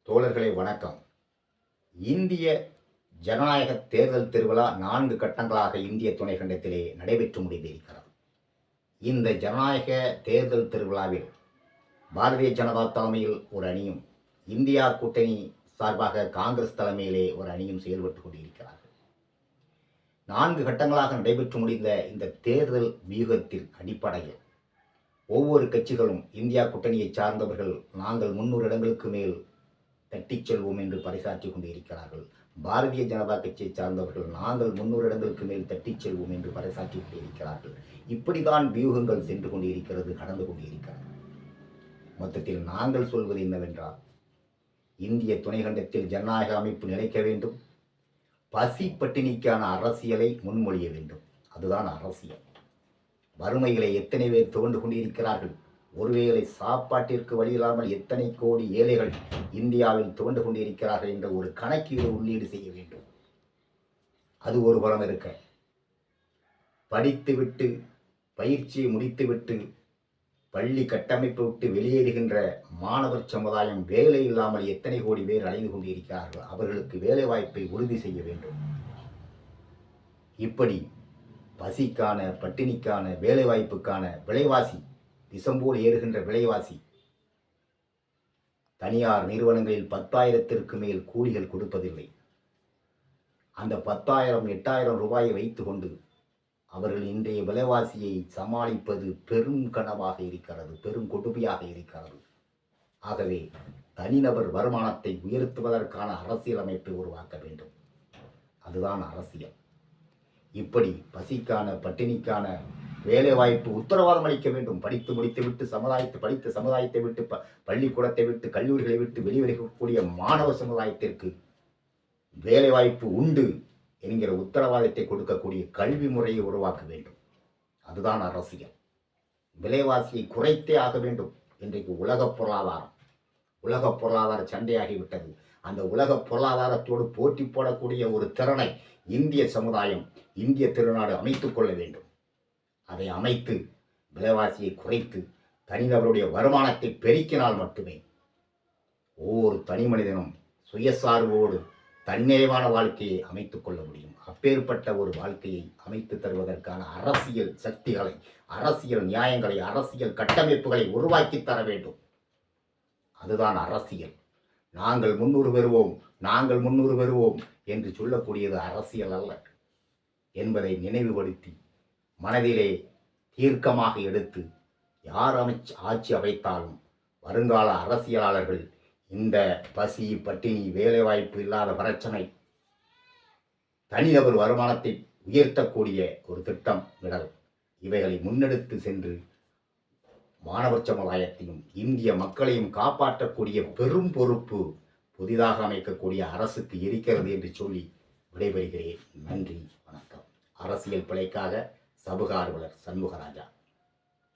தோழர்களே வணக்கம். இந்திய ஜனநாயக தேர்தல் திருவிழா 4 கட்டங்களாக இந்திய துணைக்கண்டத்திலே நடைபெற்று முடிந்திருக்கிறது. இந்த ஜனநாயக தேர்தல் திருவிழாவில் பாரதிய ஜனதா தலைமையில் ஒரு அணியும், இந்தியா கூட்டணி சார்பாக காங்கிரஸ் தலைமையிலே ஒரு அணியும் செயல்பட்டு கொண்டிருக்கிறார்கள். 4 கட்டங்களாக நடைபெற்று முடிந்த இந்த தேர்தல் வியூகத்தின் அடிப்படையில் ஒவ்வொரு கட்சிகளும் இந்தியா கூட்டணியை சார்ந்தவர்கள் நாங்கள் 300 இடங்களுக்கு மேல் தட்டிச் செல்வோம் என்று பறைசாற்றிக் கொண்டிருக்கிறார்கள். பாரதிய ஜனதா கட்சியை சார்ந்தவர்கள் நாங்கள் 300 இடங்களுக்கு மேல் தட்டிச் செல்வோம் என்று பறைசாற்றிக் கொண்டிருக்கிறார்கள். இப்படிதான் வியூகங்கள் சென்று கொண்டிருக்கிறது, கடந்து கொண்டிருக்கிறது. மொத்தத்தில் நாங்கள் சொல்வது என்னவென்றால், இந்திய துணைக்கண்டத்தில் ஜனநாயக அமைப்பு நிலைக்க வேண்டும், பசி பட்டினிக்கான அரசியலை முன்மொழிய வேண்டும். அதுதான் அரசியல். வறுமைகளை எத்தனை பேர் துவண்டு கொண்டிருக்கிறார்கள். ஒருவேளை சாப்பாட்டிற்கு வழியில்லாமல் எத்தனை கோடி ஏழைகள் இந்தியாவில் துவண்டு கொண்டிருக்கிறார்கள் என்ற ஒரு கணக்கீடு உள்ளீடு செய்ய வேண்டும். அது ஒரு புறம் இருக்க, படித்துவிட்டு பயிற்சியை முடித்துவிட்டு பள்ளி கட்டமைப்பு விட்டு வெளியேறுகின்ற மாணவர் சமுதாயம் வேலை இல்லாமல் எத்தனை கோடி பேர் அடைந்து கொண்டிருக்கிறார்கள். அவர்களுக்கு வேலை வாய்ப்பை உறுதி செய்ய வேண்டும். இப்படி பசிக்கான, பட்டினிக்கான, வேலைவாய்ப்புக்கான விலைவாசி விஷம்போல் ஏறுகின்ற விலைவாசி, தனியார் நிறுவனங்களில் 10,000த்திற்கு மேல் கூலிகள் கொடுப்பதில்லை. அந்த 10,000 8,000 ரூபாயை வைத்துக்கொண்டு அவர்கள் இன்றைய விலைவாசியை சமாளிப்பது பெரும் கனவாக இருக்கிறது, பெரும் கொடுமையாக இருக்கிறது. ஆகவே தனிநபர் வருமானத்தை உயர்த்துவதற்கான அரசியல் அமைப்பை உருவாக்க வேண்டும். அதுதான் அரசியல். இப்படி பசிக்கான, பட்டினிக்கான வேலைவாய்ப்பு உத்தரவாதம் அளிக்க வேண்டும். படித்து முடித்துவிட்டு சமுதாயத்தை விட்டு பள்ளிக்கூடத்தை விட்டு கல்லூரிகளை விட்டு வெளிவரக்கூடிய மாணவ சமுதாயத்திற்கு வேலைவாய்ப்பு உண்டு என்கிற உத்தரவாதத்தை கொடுக்கக்கூடிய கல்வி முறையை உருவாக்க வேண்டும். அதுதான் அரசியல். விலைவாசியை குறைத்தே ஆக வேண்டும். இன்றைக்கு உலக பொருளாதார சண்டையாகிவிட்டது. அந்த உலக பொருளாதாரத்தோடு போட்டி போடக்கூடிய ஒரு திறனை இந்திய சமுதாயம், இந்திய திருநாடு அமைத்துக் கொள்ள வேண்டும். அதை அமைத்து விலைவாசியை குறைத்து தனிநபருடைய வருமானத்தை பெருக்கினால் மட்டுமே ஒவ்வொரு தனி மனிதனும் சுயசார்போடு தன்னிறைவான வாழ்க்கையை அமைத்துக் கொள்ள முடியும். அப்பேற்பட்ட ஒரு வாழ்க்கையை அமைத்து தருவதற்கான அரசியல் சக்திகளை, அரசியல் நியாயங்களை, அரசியல் கட்டமைப்புகளை உருவாக்கி தர வேண்டும். அதுதான் அரசியல். நாங்கள் 300 பெறுவோம் என்று சொல்லக்கூடியது அரசியல் அல்ல என்பதை நினைவுபடுத்தி மனதிலே தீர்க்கமாக எடுத்து, யார் ஆட்சி அமைத்தாலும் வருங்கால அரசியலாளர்கள் இந்த பசி, பட்டினி, வேலைவாய்ப்பு இல்லாத பிரச்சனை, தனிநபர் வருமானத்தை உயர்த்தக்கூடிய ஒரு திட்டம் விடல், இவைகளை முன்னெடுத்து சென்று மாணவர் சமுதாயத்தையும் இந்திய மக்களையும் காப்பாற்றக்கூடிய பெரும் பொறுப்பு புதிதாக அமைக்கக்கூடிய அரசுக்கு இருக்கிறது என்று சொல்லி விடைபெறுகிறேன். நன்றி, வணக்கம். அரசியல் பிழைக்காக சமூக ஆர்வலர் சண்முகராஜா.